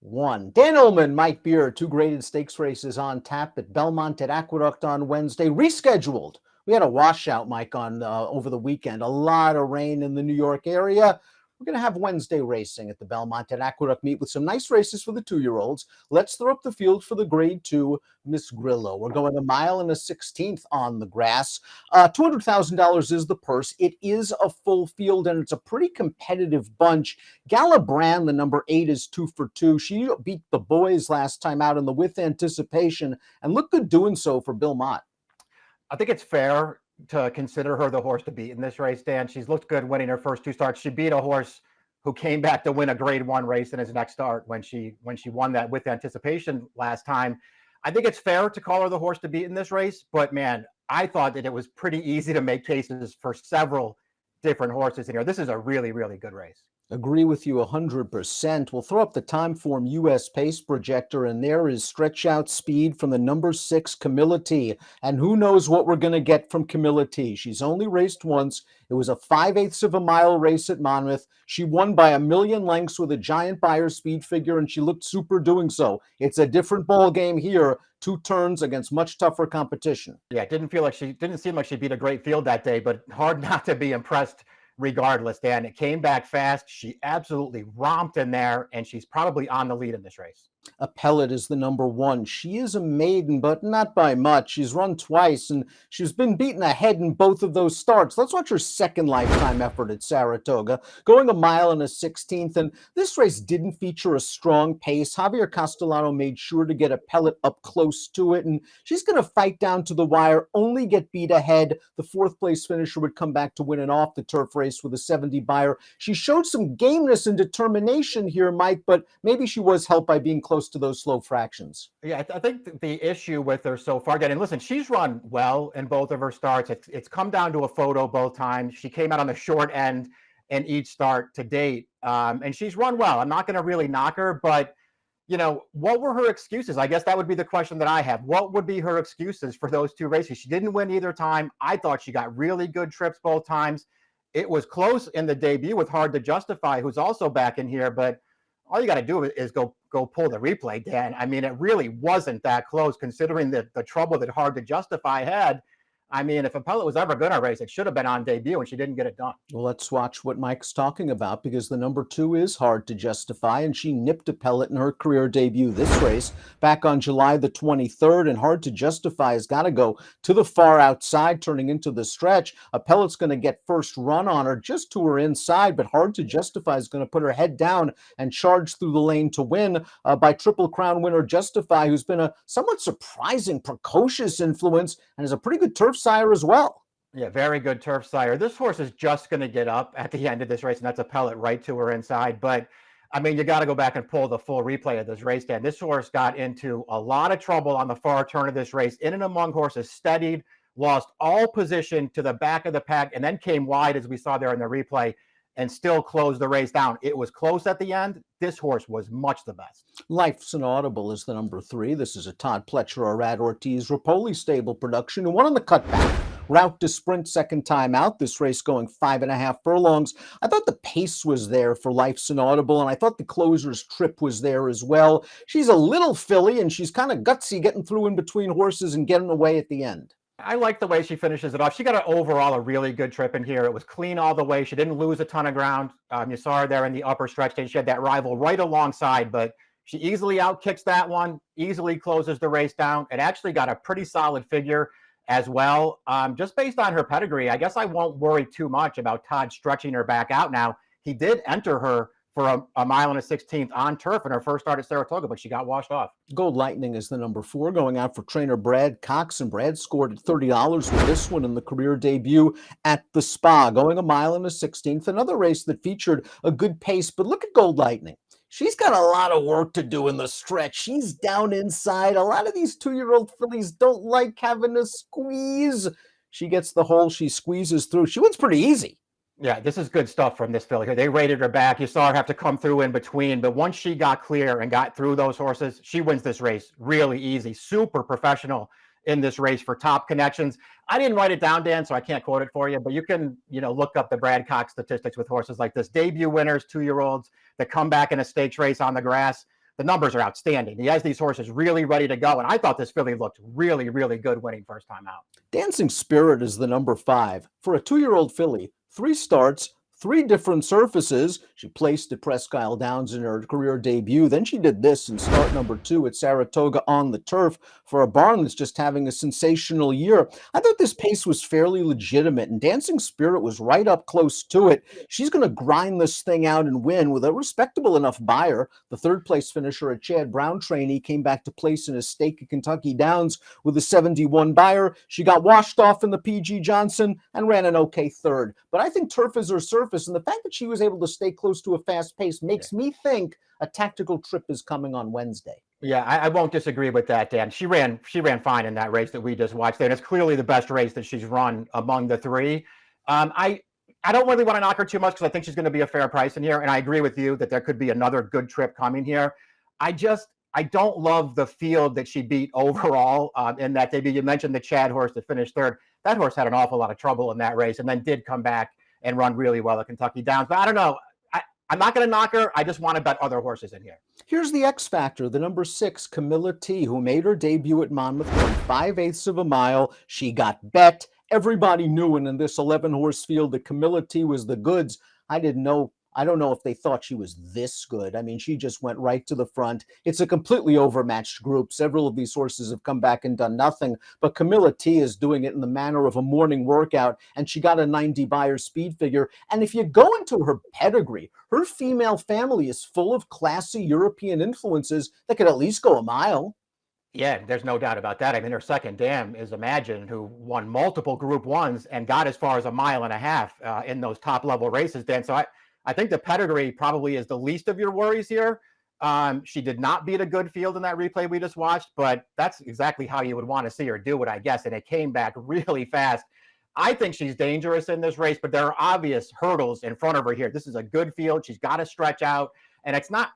1. Dan Illman, Mike Beer, two graded stakes races on tap at Belmont at Aqueduct on Wednesday, rescheduled. We had a washout, Mike, on over the weekend. A lot of rain in the New York area. We're going to have Wednesday racing at the Belmont at Aqueduct meet with some nice races for the 2-year-olds. Let's throw up the field for the grade 2 Miss Grillo. We're going 1 mile and a 16th on the grass. $200,000 is the purse. It is a full field, and it's a pretty competitive bunch. Gala Brand, the number 8, is 2 for 2. She beat the boys last time out in the With Anticipation and looked good doing so for Belmont. I think it's fair to consider her the horse to beat in this race, Dan. She's looked good winning her first 2 starts. She beat a horse who came back to win a grade 1 race in his next start when she won that With Anticipation last time. I think it's fair to call her the horse to beat in this race, but man, I thought that it was pretty easy to make cases for several different horses in here. This is a really, really good race. Agree with you 100%. We'll throw up the Timeform US pace projector, and there is stretch out speed from the number 6 Camilla T. And who knows what we're going to get from Camilla T. She's only raced once. It was a 5/8 of a mile race at Monmouth. She won by 1,000,000 lengths with a giant Beyer speed figure, and she looked super doing so. It's a different ball game here. 2 turns against much tougher competition. Yeah, it didn't seem like she beat a great field that day, but hard not to be impressed regardless, Dan. It came back fast. She absolutely romped in there, and she's probably on the lead in this race. A Pellet is the number 1. She is a maiden, but not by much. She's run twice, and she's been beaten ahead in both of those starts. Let's watch her second lifetime effort at Saratoga, going 1 mile and a 16th, and this race didn't feature a strong pace. Javier Castellano made sure to get a Pellet up close to it, and she's going to fight down to the wire, only get beat ahead. The 4th place finisher would come back to win an off-the-turf race with a 70 Beyer. She showed some gameness and determination here, Mike, but maybe she was helped by being close to those slow fractions. Yeah, I think the issue with her so far, and listen, she's run well in both of her starts. It's come down to a photo both times. She came out on the short end in each start to date, and she's run well. I'm not going to really knock her, but what were her excuses? I guess that would be the question that I have. What would be her excuses for those 2 races? She didn't win either time. I thought she got really good trips both times. It was close in the debut with Hard to Justify, who's also back in here, but all you got to do is go pull the replay, Dan. I mean, it really wasn't that close considering the trouble that Hard to Justify had. I mean, if a Pellet was ever going to race, it should have been on debut, and she didn't get it done. Well, let's watch what Mike's talking about, because the number 2 is Hard to Justify, and she nipped a Pellet in her career debut this race back on July the 23rd, and Hard to Justify has got to go to the far outside, turning into the stretch. A Pellet's going to get first run on her just to her inside, but Hard to Justify is going to put her head down and charge through the lane to win by Triple Crown winner Justify, who's been a somewhat surprising, precocious influence and is a pretty good turf sire as well. Yeah, very good turf sire. This horse is just going to get up at the end of this race, and that's a Pellet right to her inside. But, I mean, you got to go back and pull the full replay of this race, Dan. This horse got into a lot of trouble on the far turn of this race. In and among horses, steadied, lost all position to the back of the pack, and then came wide, as we saw there in the replay, and still closed the race down. It was close at the end. This horse was much the best. Life's an Audible is the number 3. This is a Todd Pletcher or Rad Ortiz Rapoli stable production, and one on the cutback. Route to Sprint, second time out. This race going 5.5 furlongs. I thought the pace was there for Life's an Audible, and I thought the closer's trip was there as well. She's a little filly, and she's kind of gutsy getting through in between horses and getting away at the end. I like the way she finishes it off. She got overall a really good trip in here. It was clean all the way. She didn't lose a ton of ground. You saw her there in the upper stretch. She had that rival right alongside, but she easily outkicks that one, easily closes the race down, and actually got a pretty solid figure as well. Just based on her pedigree, I guess I won't worry too much about Todd stretching her back out now. He did enter her for a mile and a 16th on turf in her first start at Saratoga, but she got washed off. Gold Lightning is the number 4, going out for trainer Brad Cox, and Brad scored at $30 with this one in the career debut at the Spa, going 1 mile and a 16th. Another race that featured a good pace, but look at Gold Lightning. She's got a lot of work to do in the stretch. She's down inside. A lot of these 2-year-old fillies don't like having to squeeze. She gets the hole. She squeezes through. She wins pretty easy. Yeah, this is good stuff from this filly here. They rated her back. You saw her have to come through in between, but once she got clear and got through those horses, she wins this race really easy. Super professional in this race for Top Connections. I didn't write it down, Dan, so I can't quote it for you, but you can, look up the Brad Cox statistics with horses like this. Debut winners, 2-year-olds that come back in a stakes race on the grass. the numbers are outstanding. He has these horses really ready to go. And I thought this filly looked really, really good winning first time out. Dancing Spirit is the number 5. For a 2-year-old filly, 3 starts, 3 different surfaces. She placed at Presque Isle Downs in her career debut. Then she did this in start number 2 at Saratoga on the turf for a barn that's just having a sensational year. I thought this pace was fairly legitimate, and Dancing Spirit was right up close to it. She's going to grind this thing out and win with a respectable enough buyer. The 3rd place finisher at Chad Brown trainee came back to place in a stake at Kentucky Downs with a 71 buyer. She got washed off in the PG Johnson and ran an okay 3rd. But I think turf is her surface, and the fact that she was able to stay close to a fast pace makes me think a tactical trip is coming on Wednesday. Yeah, I won't disagree with that, Dan. She ran fine in that race that we just watched there. And it's clearly the best race that she's run among the 3. I don't really want to knock her too much because I think she's going to be a fair price in here. And I agree with you that there could be another good trip coming here. I don't love the field that she beat overall in that debut. You mentioned the Chad horse that finished 3rd. That horse had an awful lot of trouble in that race and then did come back and run really well at Kentucky Downs. But I don't know. I'm not going to knock her. I just want to bet other horses in here. Here's the X factor, the number 6, Camilla T, who made her debut at Monmouth, won 5/8 of a mile. She got bet. Everybody knew in this 11-horse field that Camilla T was the goods. I don't know if they thought she was this good. I mean, she just went right to the front. It's a completely overmatched group. Several of these horses have come back and done nothing, but Camilla T is doing it in the manner of a morning workout, and she got a 90 buyer speed figure. And if you go into her pedigree, her female family is full of classy European influences that could at least go a mile. Yeah, there's no doubt about that. I mean, her second dam is Imagine, who won multiple Group 1s and got as far as 1.5 miles in those top level races, Dan. So I think the pedigree probably is the least of your worries here. She did not beat a good field in that replay we just watched, but that's exactly how you would want to see her do it, I guess. And it came back really fast. I think she's dangerous in this race, but there are obvious hurdles in front of her here. This is a good field. She's got to stretch out. And it's not,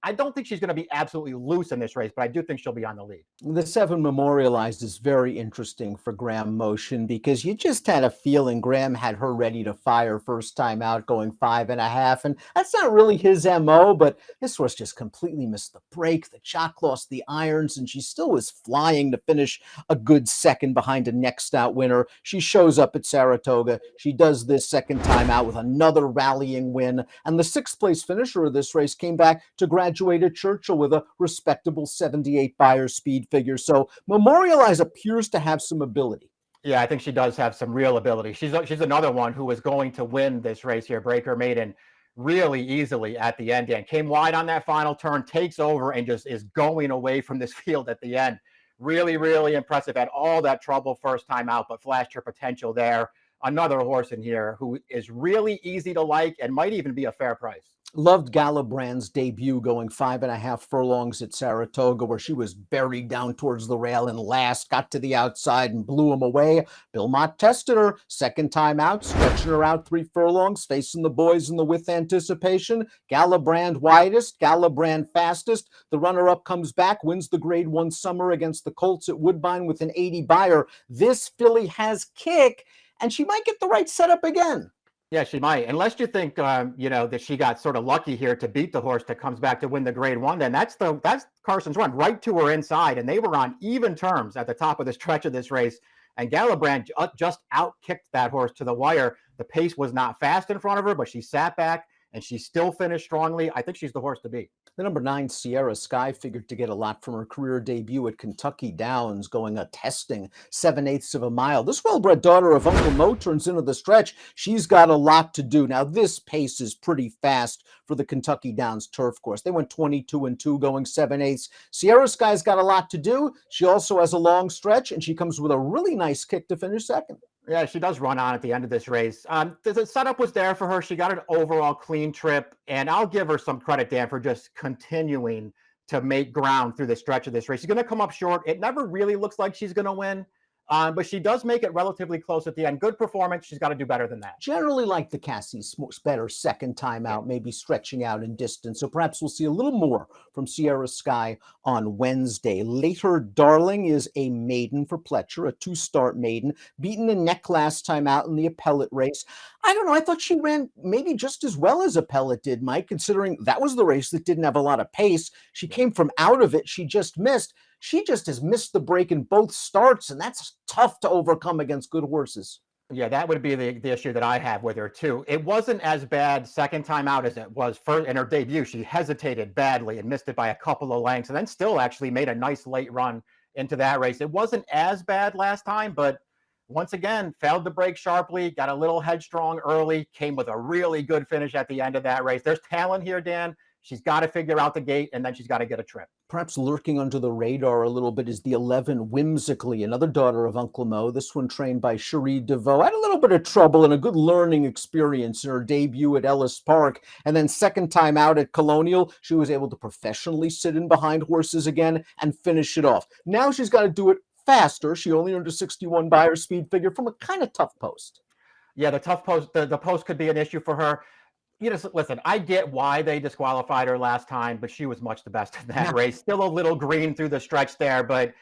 I don't think she's going to be absolutely loose in this race, but I do think she'll be on the lead. The 7 Memorialized is very interesting for Graham Motion because you just had a feeling Graham had her ready to fire first time out going 5.5. And that's not really his MO, but this horse just completely missed the break. The chalk lost the irons, and she still was flying to finish a good second behind a next out winner. She shows up at Saratoga. She does this second time out with another rallying win. And the 6th place finisher of this race came back to graduate at Churchill with a respectable 78 buyer speed figure. So Memorialize appears to have some ability. Yeah, I think she does have some real ability. She's another one who was going to win this race here, break her maiden really easily at the end, and came wide on that final turn, takes over, and just is going away from this field at the end. Really, really impressive. Had all that trouble first time out, but flashed her potential there. Another horse in here who is really easy to like and might even be a fair price. Loved Galabrand's debut going 5.5 furlongs at Saratoga, where she was buried down towards the rail and last got to the outside and blew him away. Belmont tested her second time out, stretching her out 3 furlongs, facing the boys in the with anticipation. Galabrand widest, Galabrand fastest. The runner-up comes back, wins the Grade 1 summer against the Colts at Woodbine with an 80 buyer. This filly has kick, and she might get the right setup again. Yeah, she might. Unless you think, that she got sort of lucky here to beat the horse that comes back to win the Grade 1, then that's Carson's run right to her inside, and they were on even terms at the top of the stretch of this race. And Galabrand just outkicked that horse to the wire. The pace was not fast in front of her, but she sat back and she still finished strongly. I think she's the horse to beat. The number 9, Sierra Sky, figured to get a lot from her career debut at Kentucky Downs, going a testing 7/8 of a mile. This well-bred daughter of Uncle Mo turns into the stretch. She's got a lot to do. Now, this pace is pretty fast for the Kentucky Downs turf course. They went 22-2 going 7/8. Sierra Sky's got a lot to do. She also has a long stretch, and she comes with a really nice kick to finish second. Yeah, she does run on at the end of this race. The setup was there for her. She got an overall clean trip, and I'll give her some credit, Dan, for just continuing to make ground through the stretch of this race. She's going to come up short. It never really looks like she's going to win, But she does make it relatively close at the end. Good performance. She's got to do better than that. Generally like the Cassie's better second time out, maybe stretching out in distance. So perhaps we'll see a little more from Sierra Sky on Wednesday. Later, Darling is a maiden for Pletcher, a two-start maiden, beaten in neck last time out in the appellate race. I don't know. I thought she ran maybe just as well as appellate did, Mike, considering that was the race that didn't have a lot of pace. She came from out of it. She just missed. She just has missed the break in both starts, and that's tough to overcome against good horses. Yeah, that would be the issue that I have with her too. It wasn't as bad second time out as it was first in her debut. She hesitated badly and missed it by a couple of lengths, and then still actually made a nice late run into that race. It wasn't as bad last time, but once again, failed to break sharply, got a little headstrong early, came with a really good finish at the end of that race. There's talent here, Dan. She's got to figure out the gate, and then she's got to get a trip. Perhaps lurking under the radar a little bit is the 11 Whimsically, another daughter of Uncle Mo. This one trained by Cherie DeVoe. Had a little bit of trouble and a good learning experience in her debut at Ellis Park. And then second time out at Colonial, she was able to professionally sit in behind horses again and finish it off. Now she's got to do it faster. She only earned a 61 buyer speed figure from a kind of tough post. Yeah, the tough post, the post could be an issue for her. You know, listen, I get why they disqualified her last time, but she was much the best in that race. Still a little green through the stretch there, but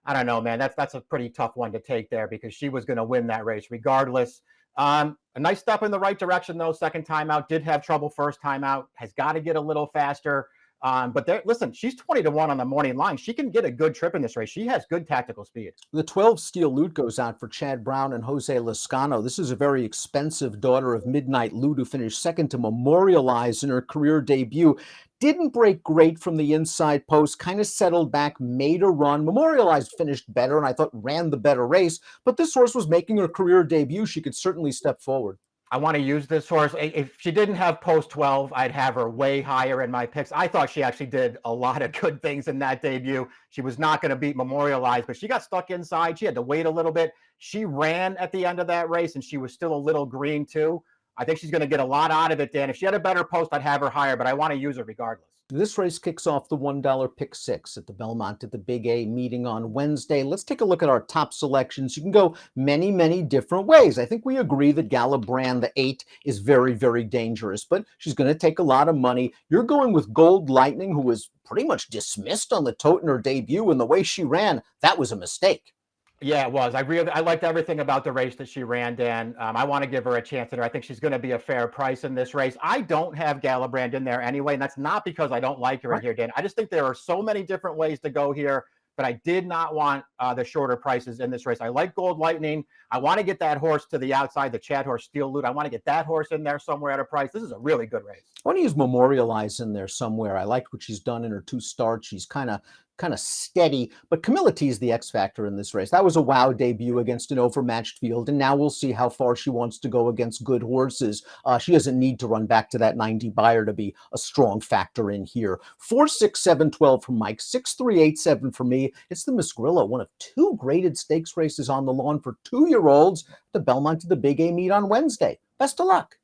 I don't know, man. That's a pretty tough one to take there because she was going to win that race regardless. A nice step in the right direction, though. Second time out, did have trouble first time out, has got to get a little faster. But listen, she's 20-1 on the morning line. She can get a good trip in this race. She has good tactical speed. The 12 Steel Loot goes out for Chad Brown and Jose Lascano. This is a very expensive daughter of Midnight Loot who finished second to Memorialize in her career debut. Didn't break great from the inside post, kind of settled back, made a run. Memorialized finished better and I thought ran the better race. But this horse was making her career debut. She could certainly step forward. I want to use this horse. If she didn't have post 12, I'd have her way higher in my picks. I thought she actually did a lot of good things in that debut. She was not going to beat Memorialized, but she got stuck inside. She had to wait a little bit. She ran at the end of that race, and she was still a little green too. I think she's going to get a lot out of it, Dan. If she had a better post, I'd have her higher, but I want to use her regardless. This race kicks off the $1 pick six at the Belmont at the Big A meeting on Wednesday. Let's take a look at our top selections. You can go many, many different ways. I think we agree that Gala Brand, the 8, is very, very dangerous, but she's going to take a lot of money. You're going with Gold Lightning, who was pretty much dismissed on the tote in her debut, and the way she ran, that was a mistake. Yeah, it was. I liked everything about the race that she ran, Dan. I want to give her a chance in her. I think she's going to be a fair price in this race. I don't have Galabrand in there anyway, and that's not because I don't like her in here, Dan. I just think there are so many different ways to go here, but I did not want the shorter prices in this race. I like Gold Lightning. I want to get that horse to the outside, the Chad horse Steel Loot. I want to get that horse in there somewhere at a price. This is a really good race. I want to use Memorialize in there somewhere. I liked what she's done in her 2 starts. She's kind of steady, but Camilla T is the X factor in this race. That was a wow debut against an overmatched field, and now we'll see how far she wants to go against good horses. She doesn't need to run back to that 90 buyer to be a strong factor in here. 4, 6, 7, 12 from Mike, 6, 3, 8, 7 for me. It's the Miss Grillo, one of 2 graded stakes races on the lawn for 2-year-olds. The Belmont to the Big A meet on Wednesday. Best of luck.